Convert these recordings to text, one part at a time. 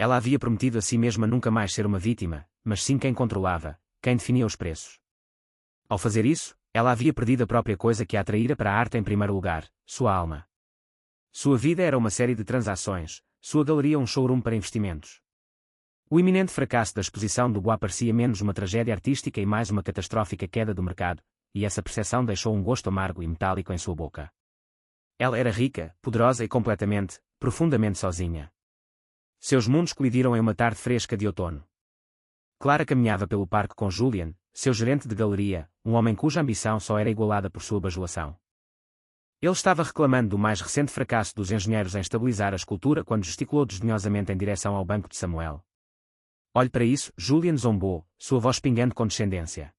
Ela havia prometido a si mesma nunca mais ser uma vítima, mas sim quem controlava, quem definia os preços. Ao fazer isso, ela havia perdido a própria coisa que a atraíra para a arte em primeiro lugar, sua alma. Sua vida era uma série de transações, sua galeria um showroom para investimentos. O iminente fracasso da exposição do Bois parecia menos uma tragédia artística e mais uma catastrófica queda do mercado, e essa percepção deixou um gosto amargo e metálico em sua boca. Ela era rica, poderosa e completamente, profundamente sozinha. Seus mundos colidiram em uma tarde fresca de outono. Clara caminhava pelo parque com Julian, seu gerente de galeria, um homem cuja ambição só era igualada por sua bajulação. Ele estava reclamando do mais recente fracasso dos engenheiros em estabilizar a escultura quando gesticulou desdenhosamente em direção ao banco de Samuel. Olhe para isso, Julian zombou, sua voz pingando condescendência.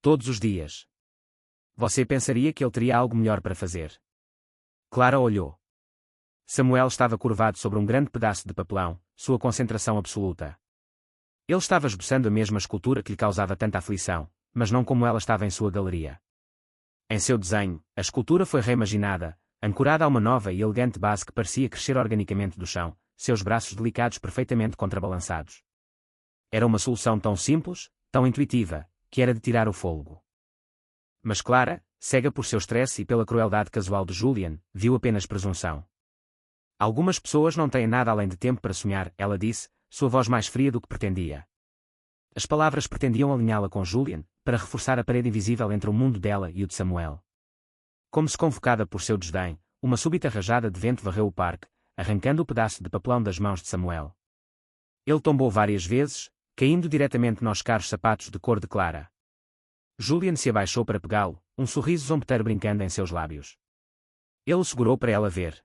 Todos os dias. Você pensaria que ele teria algo melhor para fazer. Clara olhou. Samuel estava curvado sobre um grande pedaço de papelão, sua concentração absoluta. Ele estava esboçando a mesma escultura que lhe causava tanta aflição, mas não como ela estava em sua galeria. Em seu desenho, a escultura foi reimaginada, ancorada a uma nova e elegante base que parecia crescer organicamente do chão, seus braços delicados perfeitamente contrabalançados. Era uma solução tão simples, tão intuitiva, que era de tirar o fôlego. Mas Clara, cega por seu stress e pela crueldade casual de Julian, viu apenas presunção. Algumas pessoas não têm nada além de tempo para sonhar, ela disse, sua voz mais fria do que pretendia. As palavras pretendiam alinhá-la com Julian, para reforçar a parede invisível entre o mundo dela e o de Samuel. Como se convocada por seu desdém, uma súbita rajada de vento varreu o parque, arrancando o pedaço de papelão das mãos de Samuel. Ele tombou várias vezes, caindo diretamente nos caros sapatos de cor de Clara. Julian se abaixou para pegá-lo, um sorriso zombeteiro brincando em seus lábios. Ele o segurou para ela ver.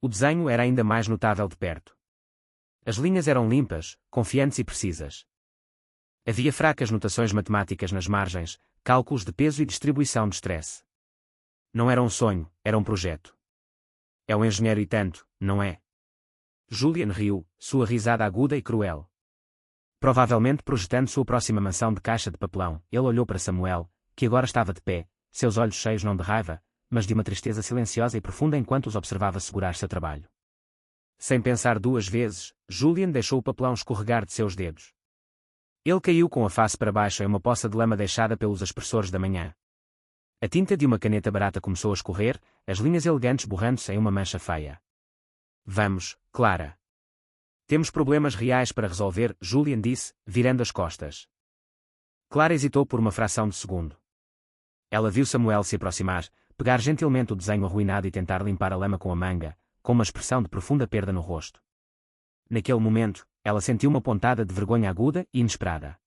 O desenho era ainda mais notável de perto. As linhas eram limpas, confiantes e precisas. Havia fracas notações matemáticas nas margens, cálculos de peso e distribuição de stress. Não era um sonho, era um projeto. É um engenheiro e tanto, não é? Julian riu, sua risada aguda e cruel. Provavelmente projetando sua próxima mansão de caixa de papelão, ele olhou para Samuel, que agora estava de pé, seus olhos cheios não de raiva, mas de uma tristeza silenciosa e profunda enquanto os observava segurar seu trabalho. Sem pensar duas vezes, Julian deixou o papelão escorregar de seus dedos. Ele caiu com a face para baixo em uma poça de lama deixada pelos aspersores da manhã. A tinta de uma caneta barata começou a escorrer, as linhas elegantes borrando-se em uma mancha feia. Vamos, Clara. Temos problemas reais para resolver, Julian disse, virando as costas. Clara hesitou por uma fração de segundo. Ela viu Samuel se aproximar, pegar gentilmente o desenho arruinado e tentar limpar a lama com a manga, com uma expressão de profunda perda no rosto. Naquele momento, ela sentiu uma pontada de vergonha aguda e inesperada.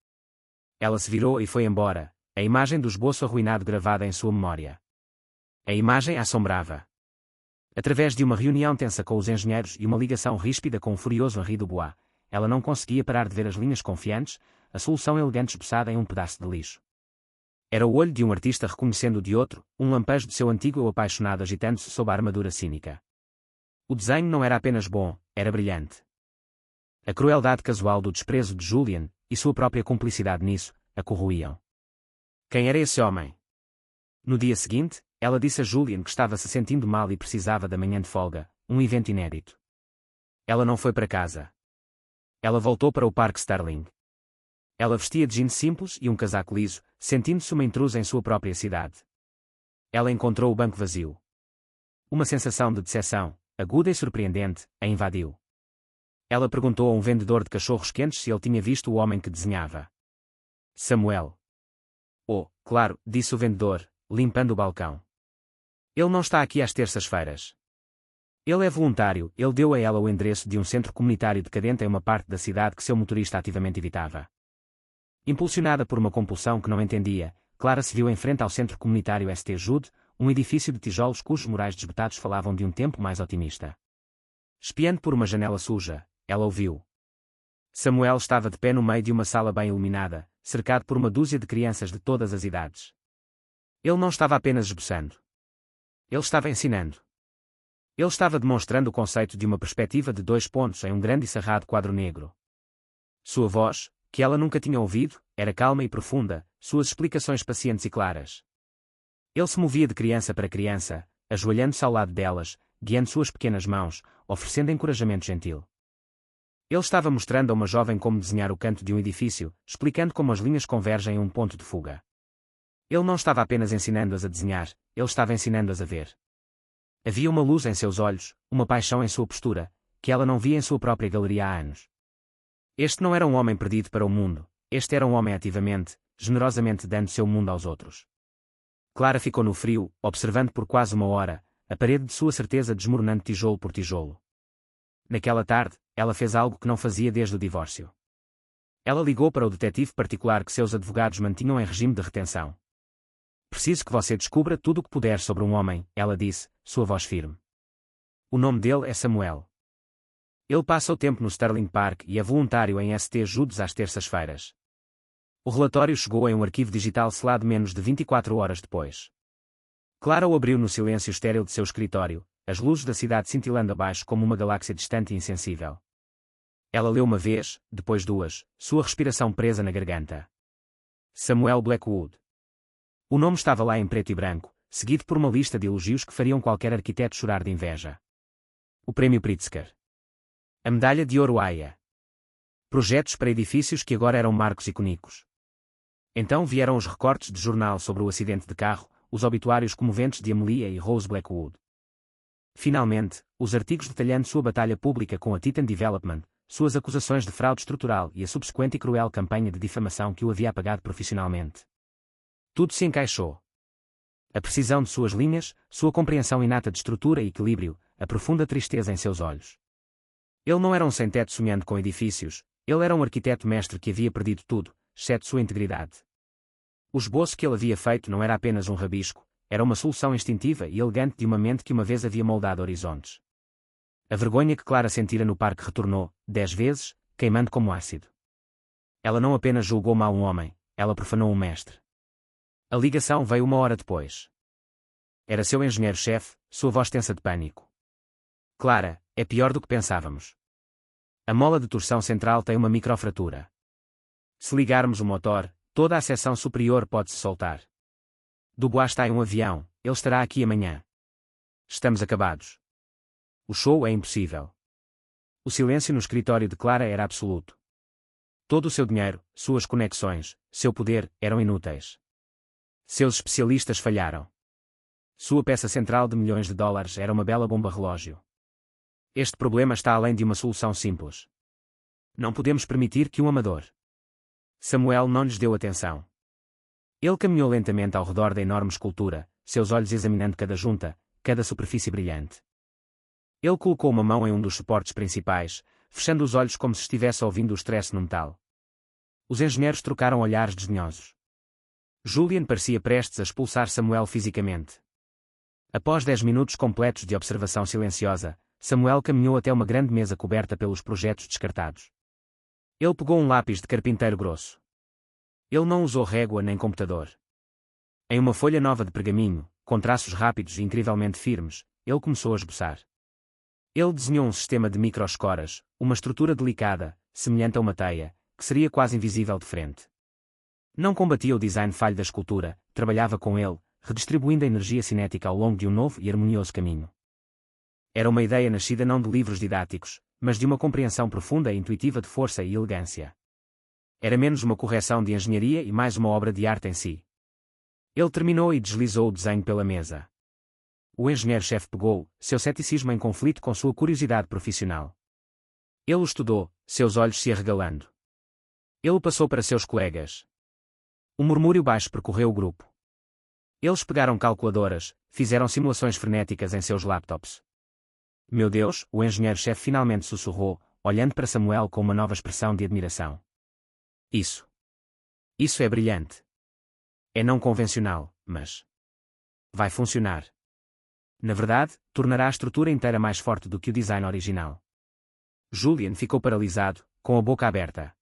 Ela se virou e foi embora, a imagem do esboço arruinado gravada em sua memória. A imagem a assombrava. Através de uma reunião tensa com os engenheiros e uma ligação ríspida com o furioso Henri Dubois, ela não conseguia parar de ver as linhas confiantes, a solução elegante esboçada em um pedaço de lixo. Era o olho de um artista reconhecendo o de outro, um lampejo de seu antigo eu apaixonado agitando-se sob a armadura cínica. O desenho não era apenas bom, era brilhante. A crueldade casual do desprezo de Julian, e sua própria cumplicidade nisso, a corroíam. Quem era esse homem? No dia seguinte, ela disse a Julian que estava se sentindo mal e precisava da manhã de folga, um evento inédito. Ela não foi para casa. Ela voltou para o Parque Starling. Ela vestia de jeans simples e um casaco liso, sentindo-se uma intrusa em sua própria cidade. Ela encontrou o banco vazio. Uma sensação de decepção, aguda e surpreendente, a invadiu. Ela perguntou a um vendedor de cachorros quentes se ele tinha visto o homem que desenhava. Samuel. Oh, claro, disse o vendedor, limpando o balcão. Ele não está aqui às terças-feiras. Ele é voluntário, ele deu a ela o endereço de um centro comunitário decadente em uma parte da cidade que seu motorista ativamente evitava. Impulsionada por uma compulsão que não entendia, Clara se viu em frente ao centro comunitário St. Jude, um edifício de tijolos cujos murais desbotados falavam de um tempo mais otimista. Espiando por uma janela suja, ela ouviu. Samuel estava de pé no meio de uma sala bem iluminada, cercado por uma dúzia de crianças de todas as idades. Ele não estava apenas esboçando. Ele estava ensinando. Ele estava demonstrando o conceito de uma perspectiva de 2 pontos em um grande e cerrado quadro negro. Sua voz, que ela nunca tinha ouvido, era calma e profunda, suas explicações pacientes e claras. Ele se movia de criança para criança, ajoelhando-se ao lado delas, guiando suas pequenas mãos, oferecendo encorajamento gentil. Ele estava mostrando a uma jovem como desenhar o canto de um edifício, explicando como as linhas convergem em um ponto de fuga. Ele não estava apenas ensinando-as a desenhar, ele estava ensinando-as a ver. Havia uma luz em seus olhos, uma paixão em sua postura, que ela não via em sua própria galeria há anos. Este não era um homem perdido para o mundo, este era um homem ativamente, generosamente dando seu mundo aos outros. Clara ficou no frio, observando por quase uma hora, a parede de sua certeza desmoronando tijolo por tijolo. Naquela tarde, ela fez algo que não fazia desde o divórcio. Ela ligou para o detetive particular que seus advogados mantinham em regime de retenção. Preciso que você descubra tudo o que puder sobre um homem, ela disse, sua voz firme. O nome dele é Samuel. Ele passa o tempo no Sterling Park e é voluntário em St. Jude's às terças-feiras. O relatório chegou em um arquivo digital selado menos de 24 horas depois. Clara o abriu no silêncio estéril de seu escritório, as luzes da cidade cintilando abaixo como uma galáxia distante e insensível. Ela leu uma vez, depois duas, sua respiração presa na garganta. Samuel Blackwood. O nome estava lá em preto e branco, seguido por uma lista de elogios que fariam qualquer arquiteto chorar de inveja. O Prémio Pritzker. A Medalha de Ouro Aya. Projetos para edifícios que agora eram marcos icônicos. Então vieram os recortes de jornal sobre o acidente de carro, os obituários comoventes de Amelia e Rose Blackwood. Finalmente, os artigos detalhando sua batalha pública com a Titan Development, suas acusações de fraude estrutural e a subsequente e cruel campanha de difamação que o havia apagado profissionalmente. Tudo se encaixou. A precisão de suas linhas, sua compreensão inata de estrutura e equilíbrio, a profunda tristeza em seus olhos. Ele não era um sem-teto sonhando com edifícios, ele era um arquiteto mestre que havia perdido tudo, exceto sua integridade. O esboço que ele havia feito não era apenas um rabisco, era uma solução instintiva e elegante de uma mente que uma vez havia moldado horizontes. A vergonha que Clara sentira no parque retornou, 10 vezes, queimando como ácido. Ela não apenas julgou mal um homem, ela profanou um mestre. A ligação veio uma hora depois. Era seu engenheiro-chefe, sua voz tensa de pânico. Clara, é pior do que pensávamos. A mola de torção central tem uma microfratura. Se ligarmos o motor, toda a seção superior pode-se soltar. Dubois está em um avião, ele estará aqui amanhã. Estamos acabados. O show é impossível. O silêncio no escritório de Clara era absoluto. Todo o seu dinheiro, suas conexões, seu poder, eram inúteis. Seus especialistas falharam. Sua peça central de milhões de dólares era uma bela bomba-relógio. Este problema está além de uma solução simples. Não podemos permitir que um amador. Samuel não lhes deu atenção. Ele caminhou lentamente ao redor da enorme escultura, seus olhos examinando cada junta, cada superfície brilhante. Ele colocou uma mão em um dos suportes principais, fechando os olhos como se estivesse ouvindo o estresse no metal. Os engenheiros trocaram olhares desdenhosos. Julian parecia prestes a expulsar Samuel fisicamente. Após 10 minutos completos de observação silenciosa, Samuel caminhou até uma grande mesa coberta pelos projetos descartados. Ele pegou um lápis de carpinteiro grosso. Ele não usou régua nem computador. Em uma folha nova de pergaminho, com traços rápidos e incrivelmente firmes, ele começou a esboçar. Ele desenhou um sistema de microescoras, uma estrutura delicada, semelhante a uma teia, que seria quase invisível de frente. Não combatia o design falho da escultura, trabalhava com ele, redistribuindo a energia cinética ao longo de um novo e harmonioso caminho. Era uma ideia nascida não de livros didáticos, mas de uma compreensão profunda e intuitiva de força e elegância. Era menos uma correção de engenharia e mais uma obra de arte em si. Ele terminou e deslizou o desenho pela mesa. O engenheiro-chefe pegou, seu ceticismo em conflito com sua curiosidade profissional. Ele o estudou, seus olhos se arregalando. Ele o passou para seus colegas. Um murmúrio baixo percorreu o grupo. Eles pegaram calculadoras, fizeram simulações frenéticas em seus laptops. Meu Deus, o engenheiro-chefe finalmente sussurrou, olhando para Samuel com uma nova expressão de admiração. Isso é brilhante. É não convencional, mas vai funcionar. Na verdade, tornará a estrutura inteira mais forte do que o design original. Julian ficou paralisado, com a boca aberta.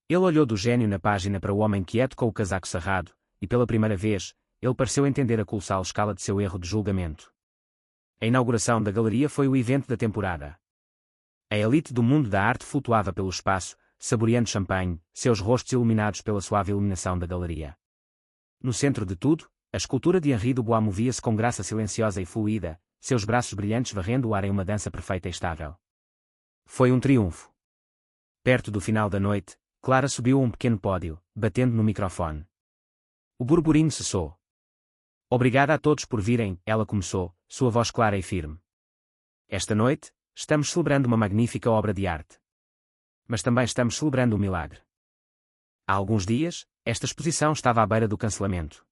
Ele olhou do gênio na página para o homem quieto com o casaco cerrado, e pela primeira vez, ele pareceu entender a colossal escala de seu erro de julgamento. A inauguração da galeria foi o evento da temporada. A elite do mundo da arte flutuava pelo espaço, saboreando champanhe, seus rostos iluminados pela suave iluminação da galeria. No centro de tudo, a escultura de Henri Dubois movia-se com graça silenciosa e fluida, seus braços brilhantes varrendo o ar em uma dança perfeita e estável. Foi um triunfo. Perto do final da noite, Clara subiu a um pequeno pódio, batendo no microfone. O burburinho cessou. Obrigada a todos por virem, ela começou, sua voz clara e firme. Esta noite, estamos celebrando uma magnífica obra de arte. Mas também estamos celebrando um milagre. Há alguns dias, esta exposição estava à beira do cancelamento.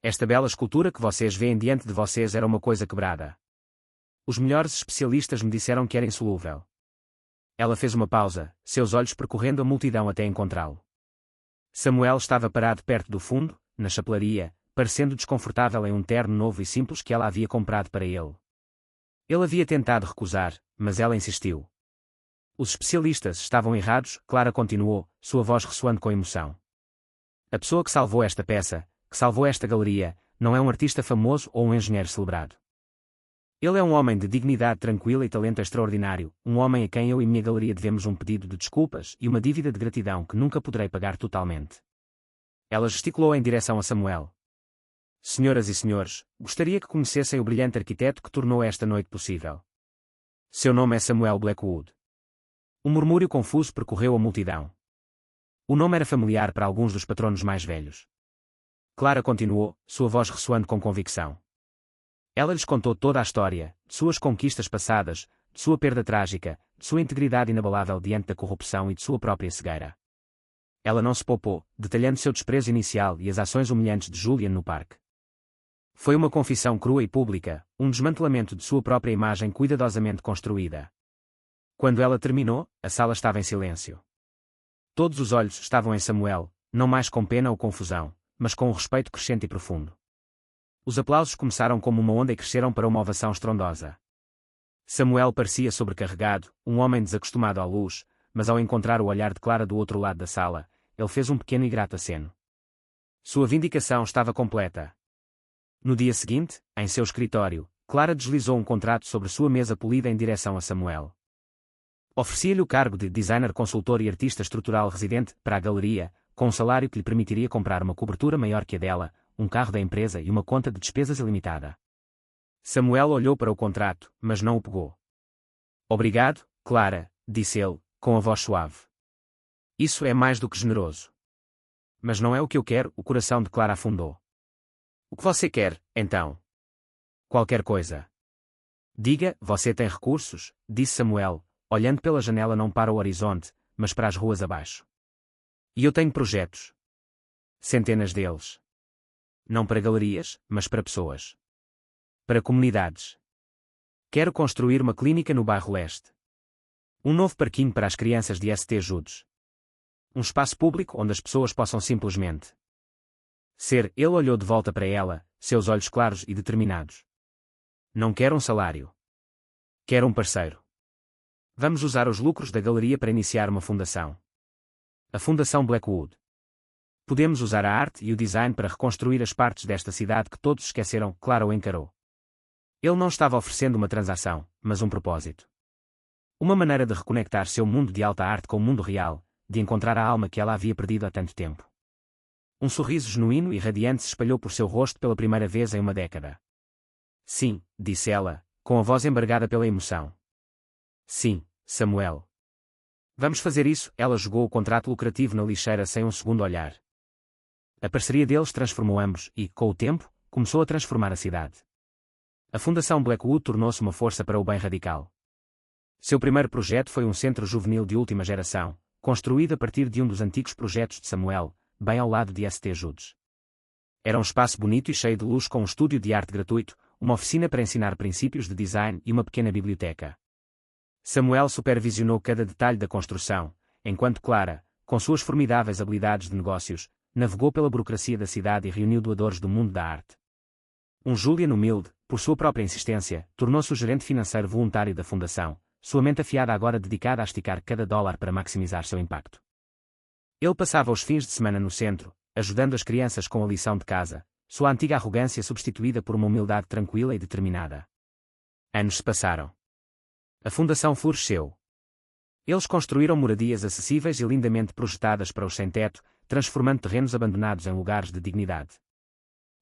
Esta bela escultura que vocês veem diante de vocês era uma coisa quebrada. Os melhores especialistas me disseram que era insolúvel. Ela fez uma pausa, seus olhos percorrendo a multidão até encontrá-lo. Samuel estava parado perto do fundo, na chapelaria, parecendo desconfortável em um terno novo e simples que ela havia comprado para ele. Ele havia tentado recusar, mas ela insistiu. Os especialistas estavam errados, Clara continuou, sua voz ressoando com emoção. A pessoa que salvou esta peça, que salvou esta galeria, não é um artista famoso ou um engenheiro celebrado. Ele é um homem de dignidade tranquila e talento extraordinário, um homem a quem eu e minha galeria devemos um pedido de desculpas e uma dívida de gratidão que nunca poderei pagar totalmente. Ela gesticulou em direção a Samuel. Senhoras e senhores, gostaria que conhecessem o brilhante arquiteto que tornou esta noite possível. Seu nome é Samuel Blackwood. Um murmúrio confuso percorreu a multidão. O nome era familiar para alguns dos patronos mais velhos. Clara continuou, sua voz ressoando com convicção. Ela lhes contou toda a história, de suas conquistas passadas, de sua perda trágica, de sua integridade inabalável diante da corrupção e de sua própria cegueira. Ela não se poupou, detalhando seu desprezo inicial e as ações humilhantes de Julian no parque. Foi uma confissão crua e pública, um desmantelamento de sua própria imagem cuidadosamente construída. Quando ela terminou, a sala estava em silêncio. Todos os olhos estavam em Samuel, não mais com pena ou confusão, mas com um respeito crescente e profundo. Os aplausos começaram como uma onda e cresceram para uma ovação estrondosa. Samuel parecia sobrecarregado, um homem desacostumado à luz, mas ao encontrar o olhar de Clara do outro lado da sala, ele fez um pequeno e grato aceno. Sua vindicação estava completa. No dia seguinte, em seu escritório, Clara deslizou um contrato sobre sua mesa polida em direção a Samuel. Oferecia-lhe o cargo de designer consultor e artista estrutural residente para a galeria, com um salário que lhe permitiria comprar uma cobertura maior que a dela, um carro da empresa e uma conta de despesas ilimitada. Samuel olhou para o contrato, mas não o pegou. Obrigado, Clara, disse ele, com a voz suave. Isso é mais do que generoso. Mas não é o que eu quero, o coração de Clara afundou. O que você quer, então? Qualquer coisa. Diga, você tem recursos, disse Samuel, olhando pela janela não para o horizonte, mas para as ruas abaixo. E eu tenho projetos. Centenas deles. Não para galerias, mas para pessoas. Para comunidades. Quero construir uma clínica no bairro Leste. Um novo parquinho para as crianças de St. Jude's. Um espaço público onde as pessoas possam simplesmente ser. Ele olhou de volta para ela, seus olhos claros e determinados. Não quero um salário. Quero um parceiro. Vamos usar os lucros da galeria para iniciar uma fundação. A Fundação Blackwood. Podemos usar a arte e o design para reconstruir as partes desta cidade que todos esqueceram, Clara o encarou. Ele não estava oferecendo uma transação, mas um propósito. Uma maneira de reconectar seu mundo de alta arte com o mundo real, de encontrar a alma que ela havia perdido há tanto tempo. Um sorriso genuíno e radiante se espalhou por seu rosto pela primeira vez em uma década. Sim, disse ela, com a voz embargada pela emoção. Sim, Samuel. Vamos fazer isso. Ela jogou o contrato lucrativo na lixeira sem um segundo olhar. A parceria deles transformou ambos e, com o tempo, começou a transformar a cidade. A Fundação Blackwood tornou-se uma força para o bem radical. Seu primeiro projeto foi um centro juvenil de última geração, construído a partir de um dos antigos projetos de Samuel, bem ao lado de St. Jude's. Era um espaço bonito e cheio de luz com um estúdio de arte gratuito, uma oficina para ensinar princípios de design e uma pequena biblioteca. Samuel supervisionou cada detalhe da construção, enquanto Clara, com suas formidáveis habilidades de negócios, navegou pela burocracia da cidade e reuniu doadores do mundo da arte. Julian humilde, por sua própria insistência, tornou-se o gerente financeiro voluntário da fundação, sua mente afiada agora dedicada a esticar cada dólar para maximizar seu impacto. Ele passava os fins de semana no centro, ajudando as crianças com a lição de casa, sua antiga arrogância substituída por uma humildade tranquila e determinada. Anos se passaram. A fundação floresceu. Eles construíram moradias acessíveis e lindamente projetadas para os sem-teto, transformando terrenos abandonados em lugares de dignidade.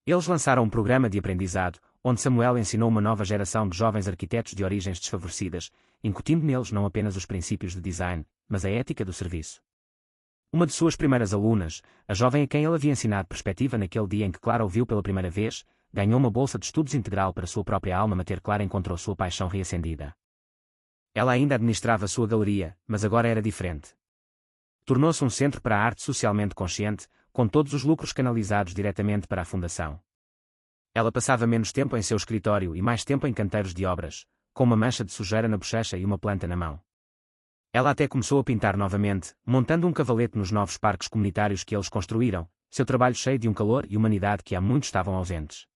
Eles lançaram um programa de aprendizado, onde Samuel ensinou uma nova geração de jovens arquitetos de origens desfavorecidas, incutindo neles não apenas os princípios de design, mas a ética do serviço. Uma de suas primeiras alunas, a jovem a quem ele havia ensinado perspectiva naquele dia em que Clara o viu pela primeira vez, ganhou uma bolsa de estudos integral para sua própria alma mater. Clara encontrou sua paixão reacendida. Ela ainda administrava sua galeria, mas agora era diferente. Tornou-se um centro para a arte socialmente consciente, com todos os lucros canalizados diretamente para a fundação. Ela passava menos tempo em seu escritório e mais tempo em canteiros de obras, com uma mancha de sujeira na bochecha e uma planta na mão. Ela até começou a pintar novamente, montando um cavalete nos novos parques comunitários que eles construíram, seu trabalho cheio de um calor e humanidade que há muito estavam ausentes.